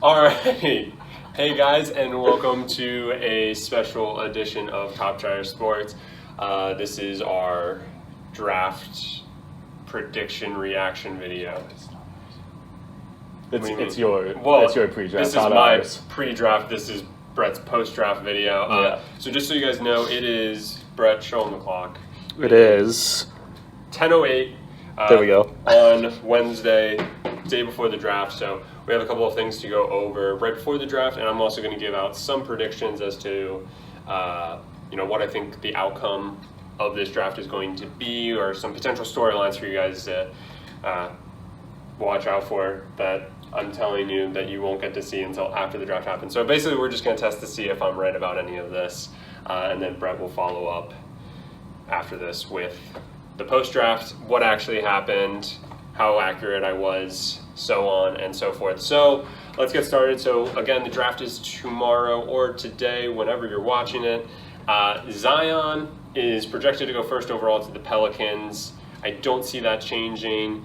All right. Hey guys, and welcome to a special edition of TopCheddar Sports. This is our draft prediction reaction video. It's your pre-draft. This is my pre-draft. This is Brett's post-draft video. So just so you guys know, it is Brett. Show him the clock. It is 10:08. There we go. On Wednesday, day before the draft. So we have a couple of things to go over right before the draft, and I'm also going to give out some predictions as to, what I think the outcome of this draft is going to be, or some potential storylines for you guys to watch out for that I'm telling you that you won't get to see until after the draft happens. So basically, we're just going to test to see if I'm right about any of this, and then Brett will follow up after this with the post-draft, what actually happened, how accurate I was, so on and so forth. So let's get started. So again, the draft is tomorrow or today, whenever you're watching it. Zion is projected to go first overall to the Pelicans. I don't see that changing.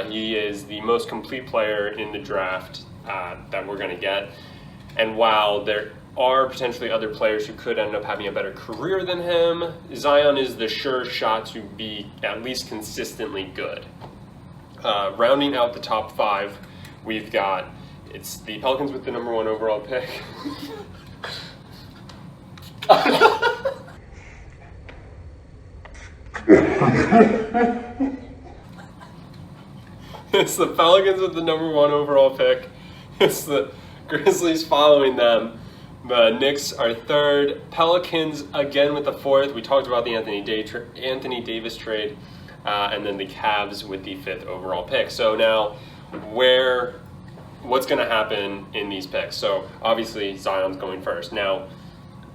He is the most complete player in the draft that we're going to get. And while there are potentially other players who could end up having a better career than him, Zion is the sure shot to be at least consistently good. Rounding out the top five, we've got, it's the Pelicans with the #1 overall pick. It's the Pelicans with the #1 overall pick. It's the Grizzlies following them. The Knicks are third. Pelicans again with the fourth. We talked about the Anthony Davis trade. And then the Cavs with the 5th overall pick. So now, what's going to happen in these picks? So obviously Zion's going first. Now,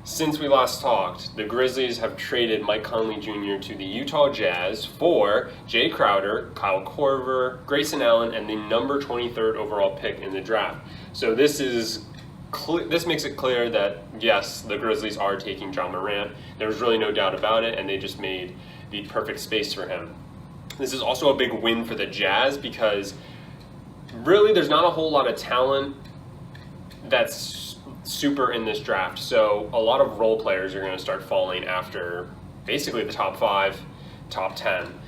since we last talked, the Grizzlies have traded Mike Conley Jr. to the Utah Jazz for Jay Crowder, Kyle Korver, Grayson Allen, and the number 23rd overall pick in the draft. So this makes it clear that, yes, the Grizzlies are taking Ja Morant. There's really no doubt about it, and they just made the perfect space for him. This is also a big win for the Jazz because really there's not a whole lot of talent that's super in this draft. So a lot of role players are going to start falling after basically the top 5, top 10.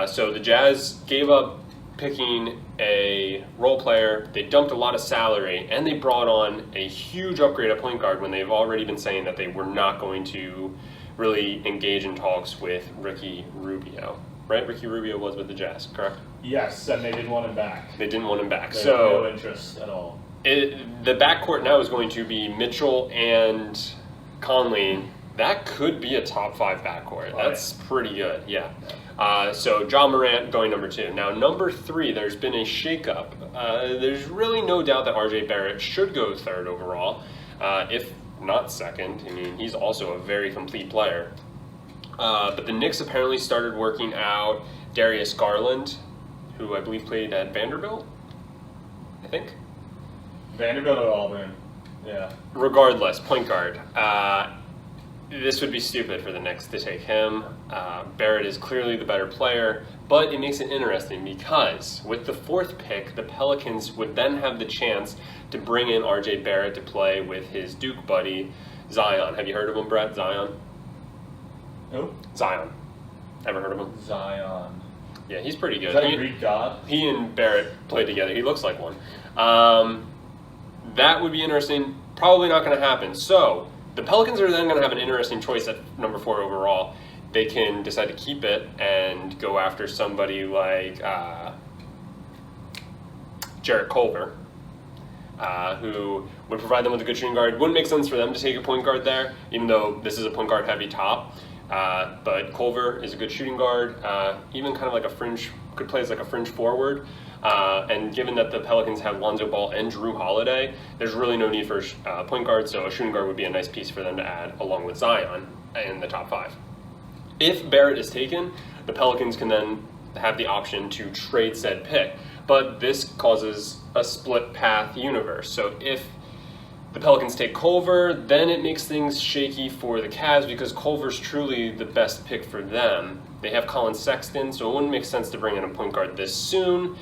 So the Jazz gave up picking a role player, they dumped a lot of salary, and they brought on a huge upgrade at point guard when they've already been saying that they were not going to really engage in talks with Ricky Rubio. Right? Ricky Rubio was with the Jazz, correct? Yes, and they didn't want him back. They didn't want him back. They so had no interest at all. The backcourt now is going to be Mitchell and Conley. That could be a top 5 backcourt. That's pretty good, yeah. So Ja Morant going #2. Now #3, there's been a shakeup. There's really no doubt that RJ Barrett should go 3rd overall, if not 2nd. I mean, he's also a very complete player. But the Knicks apparently started working out Darius Garland, who I believe played at Vanderbilt, I think. Vanderbilt or Auburn, yeah. Regardless, point guard. This would be stupid for the Knicks to take him. Barrett is clearly the better player, but it makes it interesting because with the 4th pick, the Pelicans would then have the chance to bring in RJ Barrett to play with his Duke buddy, Zion. Have you heard of him, Brett? Zion? Who? Zion. Ever heard of him? Zion. Yeah, he's pretty good. Is that a Greek god? He and Barrett played together. He looks like one. That would be interesting. Probably not going to happen. So the Pelicans are then going to have an interesting choice at #4 overall. They can decide to keep it and go after somebody like Jarrett Culver, who would provide them with a good shooting guard. Wouldn't make sense for them to take a point guard there, even though this is a point guard heavy top. But Culver is a good shooting guard, even kind of like could play as like a fringe forward. And given that the Pelicans have Lonzo Ball and Drew Holiday, there's really no need for a point guard, so a shooting guard would be a nice piece for them to add along with Zion in the top 5. If Barrett is taken, the Pelicans can then have the option to trade said pick, but this causes a split path universe. So if the Pelicans take Culver, then it makes things shaky for the Cavs because Culver's truly the best pick for them. They have Colin Sexton, so it wouldn't make sense to bring in a point guard this soon.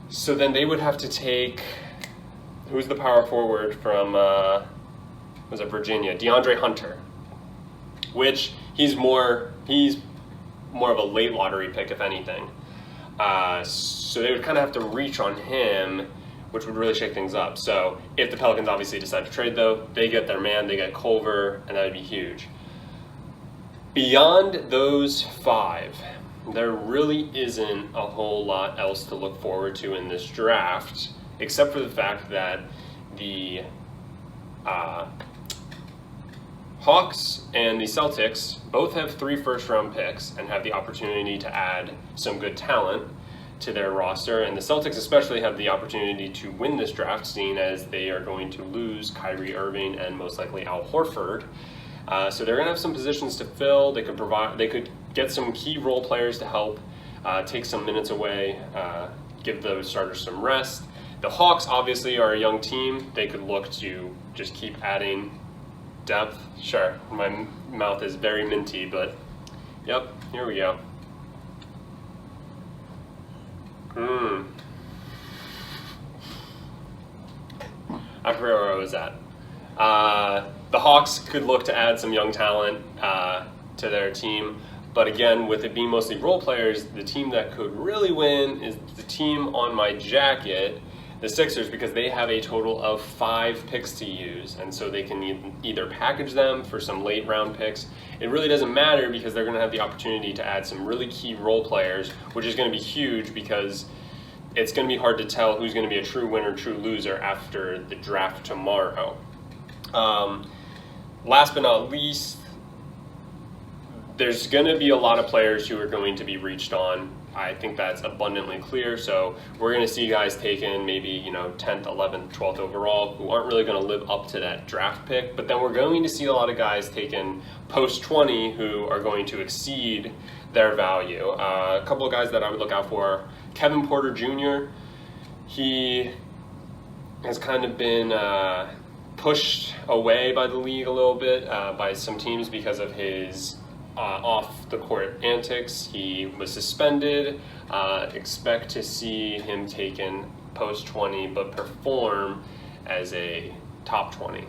So then they would have to take who's the power forward from was it Virginia? DeAndre Hunter, which he's more of a late lottery pick, if anything. So they would kind of have to reach on him, which would really shake things up. So if the Pelicans obviously decide to trade, though, they get their man, they get Culver, and that would be huge. Beyond those 5, there really isn't a whole lot else to look forward to in this draft, except for the fact that the Hawks and the Celtics both have 3 first-round picks and have the opportunity to add some good talent to their roster. And the Celtics especially have the opportunity to win this draft, seeing as they are going to lose Kyrie Irving and most likely Al Horford. So they're going to have some positions to fill. They could get some key role players to help take some minutes away, give the starters some rest. The Hawks obviously are a young team. They could look to just keep adding depth. Sure, my mouth is very minty, but yep, here we go. I forget where I was at. The Hawks could look to add some young talent to their team, but again, with it being mostly role players, the team that could really win is the team on my jacket, the Sixers, because they have a total of 5 picks to use, and so they can either package them for some late round picks. It really doesn't matter because they're going to have the opportunity to add some really key role players, which is going to be huge because it's going to be hard to tell who's going to be a true winner, true loser after the draft tomorrow. Last but not least, there's going to be a lot of players who are going to be reached on. I think that's abundantly clear. So we're going to see guys taken maybe 10th, 11th, 12th overall who aren't really going to live up to that draft pick. But then we're going to see a lot of guys taken post 20 who are going to exceed their value. A couple of guys that I would look out for: Kevin Porter Jr. He has kind of been pushed away by the league a little bit by some teams because of his off the court antics. He was suspended. Expect to see him taken post 20, but perform as a top 20.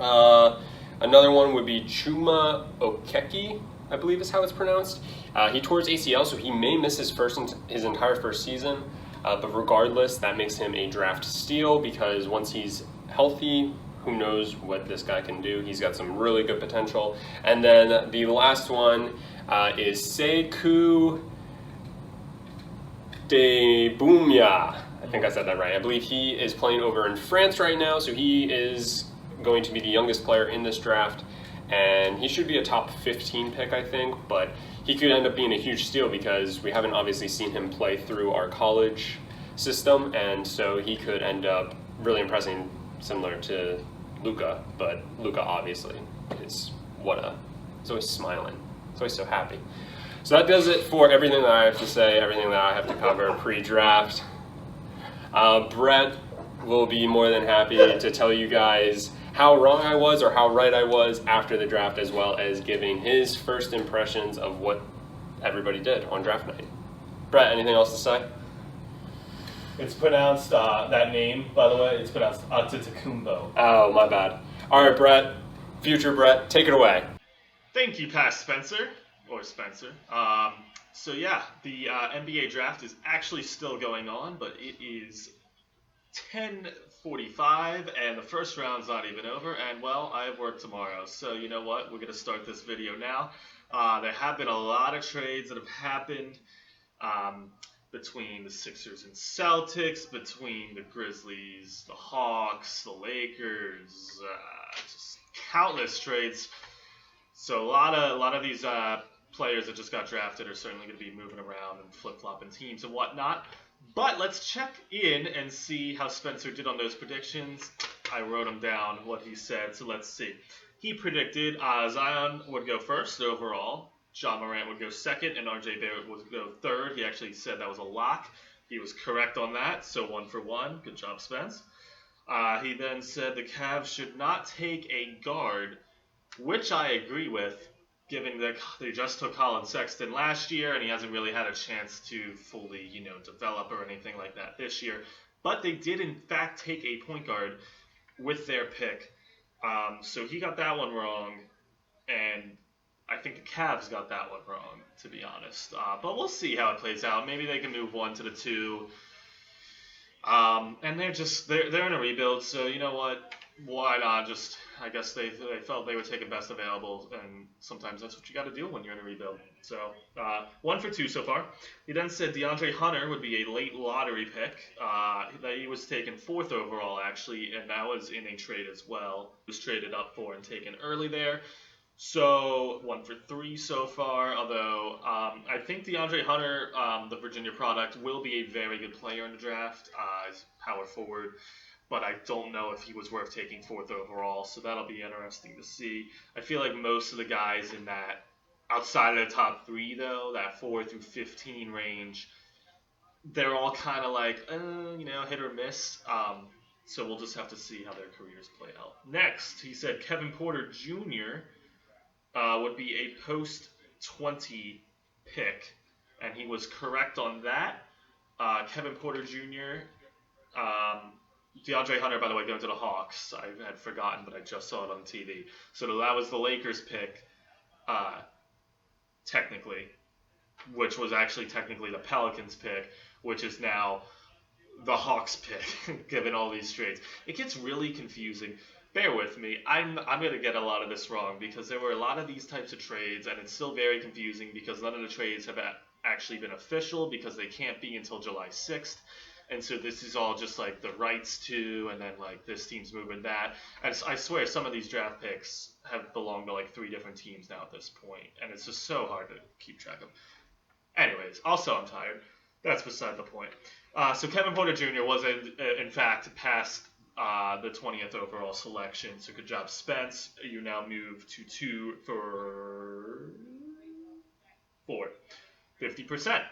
Another one would be Chuma Okeke, I believe is how it's pronounced. He tore his ACL, so he may miss his entire first season. But regardless, that makes him a draft steal because once he's healthy, who knows what this guy can do. He's got some really good potential. And then the last one is Sekou Debumya. I think I said that right. I believe he is playing over in France right now, so he is going to be the youngest player in this draft. And he should be a top 15 pick, I think, but he could end up being a huge steal because we haven't obviously seen him play through our college system, and so he could end up really impressing, similar to Luka, but Luka obviously is he's always smiling, he's always so happy. So that does it for everything that I have to say, everything that I have to cover pre-draft. Brett will be more than happy to tell you guys how wrong I was or how right I was after the draft, as well as giving his first impressions of what everybody did on draft night. Brett, anything else to say? It's pronounced, that name, by the way, it's pronounced Antetokounmpo. Oh, my bad. All right, Brett, future Brett, take it away. Thank you, past Spencer, or Spencer. So yeah, the NBA draft is actually still going on, but it is 10:45, and the first round's not even over, and well, I have work tomorrow, so you know what, we're going to start this video now. There have been a lot of trades that have happened between the Sixers and Celtics, between the Grizzlies, the Hawks, the Lakers, just countless trades. So a lot of these players that just got drafted are certainly going to be moving around and flip-flopping teams and whatnot. But let's check in and see how Spencer did on those predictions. I wrote him down, what he said, so let's see. He predicted Zion would go first overall, John Morant would go second, and RJ Barrett would go third. He actually said that was a lock. He was correct on that, so 1 for 1. Good job, Spence. He then said the Cavs should not take a guard, which I agree with, given that they just took Colin Sexton last year, and he hasn't really had a chance to fully, develop or anything like that this year. But they did, in fact, take a point guard with their pick. So he got that one wrong, and I think the Cavs got that one wrong, to be honest. But we'll see how it plays out. Maybe they can move 1 to the 2. And they're in a rebuild, so you know what? Why not? Just I guess they felt they would take the best available, and sometimes that's what you got to do when you're in a rebuild. So 1 for 2 so far. He then said DeAndre Hunter would be a late lottery pick. That he was taken 4th overall actually, and that was in a trade as well. He was traded up for and taken early there. So 1 for 3 so far. Although I think DeAndre Hunter, the Virginia product, will be a very good player in the draft. As power forward, but I don't know if he was worth taking 4th overall. So that'll be interesting to see. I feel like most of the guys in that, outside of the top 3 though, that 4 through 15 range, they're all kind of like hit or miss. So we'll just have to see how their careers play out. Next, he said Kevin Porter Jr. Would be a post 20 pick, and he was correct on that. Kevin Porter Jr. DeAndre Hunter, by the way, going to the Hawks. I had forgotten, but I just saw it on TV. So that was the Lakers pick, technically, which was actually technically the Pelicans pick, which is now the Hawks pick, given all these trades. It gets really confusing. Bear with me. I'm going to get a lot of this wrong because there were a lot of these types of trades, and it's still very confusing because none of the trades have actually been official because they can't be until July 6th. And so this is all just like the rights to, and then like this team's moving that. And I swear some of these draft picks have belonged to like 3 different teams now at this point, and it's just so hard to keep track of. Anyways, also I'm tired. That's beside the point. So Kevin Porter Jr. was in fact past the 20th overall selection. So good job, Spence. You now move to 2 for 4. 50%.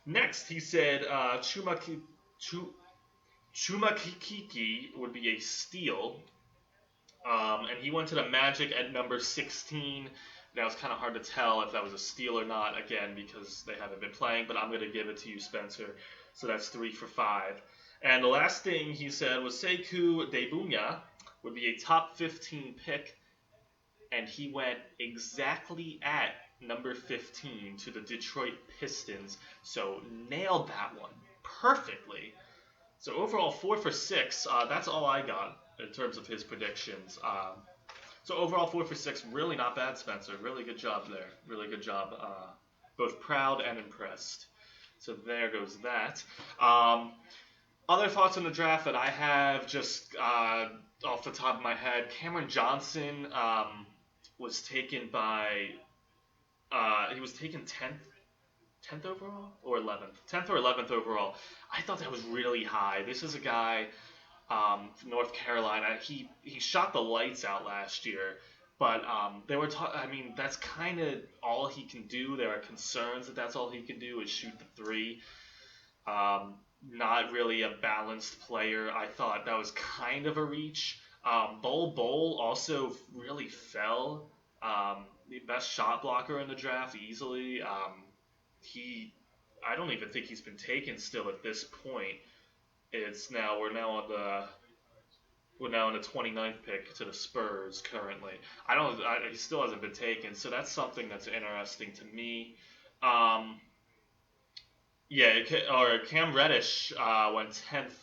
Next, he said Chumakiki would be a steal. And he went to the Magic at number 16. Now it's kind of hard to tell if that was a steal or not, again, because they haven't been playing, but I'm going to give it to you, Spencer. So that's 3 for 5. And the last thing he said was Sekou Debunya would be a top 15 pick, and he went exactly at number 15 to the Detroit Pistons. So nailed that one perfectly. So overall 4 for 6. That's all I got in terms of his predictions. So overall 4 for 6, really not bad, Spencer. Really good job there. Really good job. Both proud and impressed. So there goes that. Other thoughts on the draft that I have, just off the top of my head, Cameron Johnson was taken by, he was taken 10th overall or 11th? 10th or 11th overall. I thought that was really high. This is a guy from North Carolina. He shot the lights out last year, but they were I mean, that's kind of all he can do. There are concerns that that's all he can do is shoot the 3. Not really a balanced player. I thought that was kind of a reach. Bol also really fell. The best shot blocker in the draft easily. I don't even think he's been taken still at this point. We're now on the 29th pick to the Spurs currently. He still hasn't been taken, so that's something that's interesting to me. Cam Reddish went 10th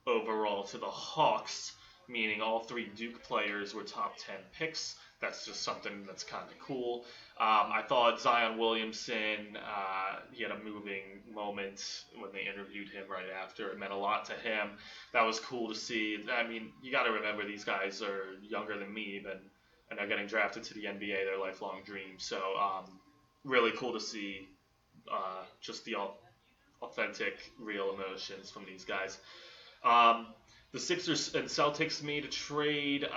overall to the Hawks, meaning all 3 Duke players were top 10 picks. That's just something that's kind of cool. I thought Zion Williamson, he had a moving moment when they interviewed him right after. It meant a lot to him. That was cool to see. I mean, you got to remember these guys are younger than me, and they're getting drafted to the NBA, their lifelong dream. So really cool to see just the authentic, real emotions from these guys. The Sixers and Celtics made a trade.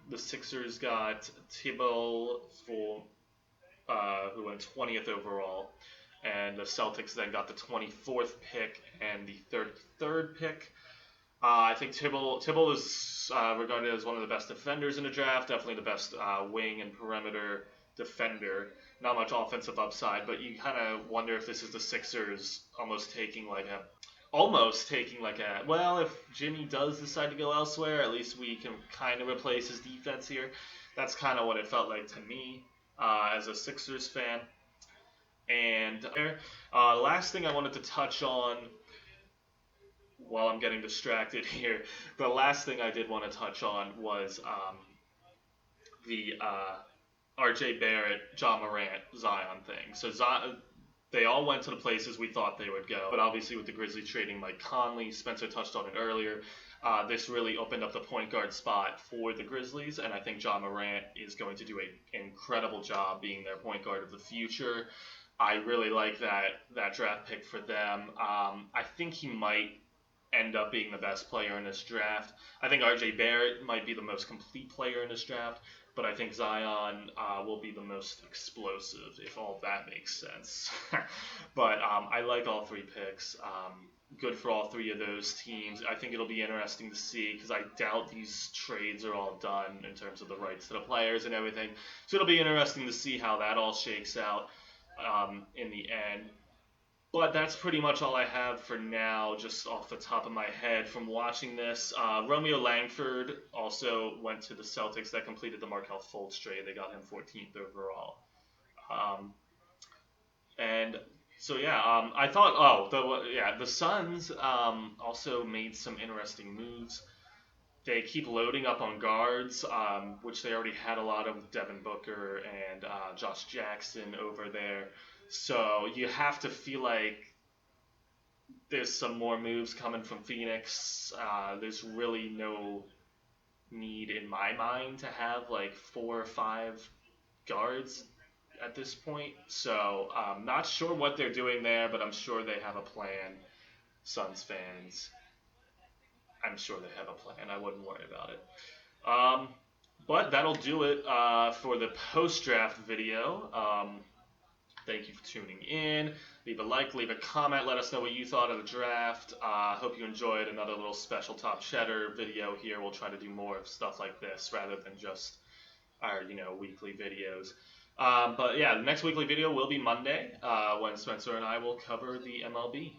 The Sixers got Thibault who went 20th overall, and the Celtics then got the 24th pick and the 33rd pick. I think Thibault is regarded as one of the best defenders in the draft, definitely the best wing and perimeter defender. Not much offensive upside, but you kind of wonder if this is the Sixers almost taking like a almost taking like if Jimmy does decide to go elsewhere, at least we can kind of replace his defense here. That's kind of what it felt like to me as a Sixers fan. And last thing I wanted to touch on while I'm getting distracted here, the last thing I did want to touch on was the RJ Barrett, John Morant, Zion thing. So they all went to the places we thought they would go, but obviously with the Grizzlies trading Mike Conley, Spencer touched on it earlier, this really opened up the point guard spot for the Grizzlies, and I think John Morant is going to do an incredible job being their point guard of the future. I really like that draft pick for them. I think he might end up being the best player in this draft. I think RJ Barrett might be the most complete player in this draft, but I think Zion will be the most explosive, if all of that makes sense. But I like all three picks. Good for all three of those teams. I think it'll be interesting to see, because I doubt these trades are all done in terms of the rights to the players and everything. So it'll be interesting to see how that all shakes out in the end. But that's pretty much all I have for now, just off the top of my head from watching this. Romeo Langford also went to the Celtics. That completed the Markelle Fultz trade. They got him 14th overall. And so, yeah, I thought, the Suns also made some interesting moves. They keep loading up on guards, which they already had a lot of, Devin Booker and Josh Jackson over there. So you have to feel like there's some more moves coming from Phoenix. There's really no need in my mind to have like 4 or 5 guards at this point. So I'm not sure what they're doing there, but I'm sure they have a plan. Suns fans, I'm sure they have a plan. I wouldn't worry about it. But that'll do it for the post-draft video. Thank you for tuning in. Leave a like, leave a comment, let us know what you thought of the draft. Hope you enjoyed another little special Top Cheddar video here. We'll try to do more of stuff like this rather than just our, weekly videos. But yeah, the next weekly video will be Monday when Spencer and I will cover the MLB.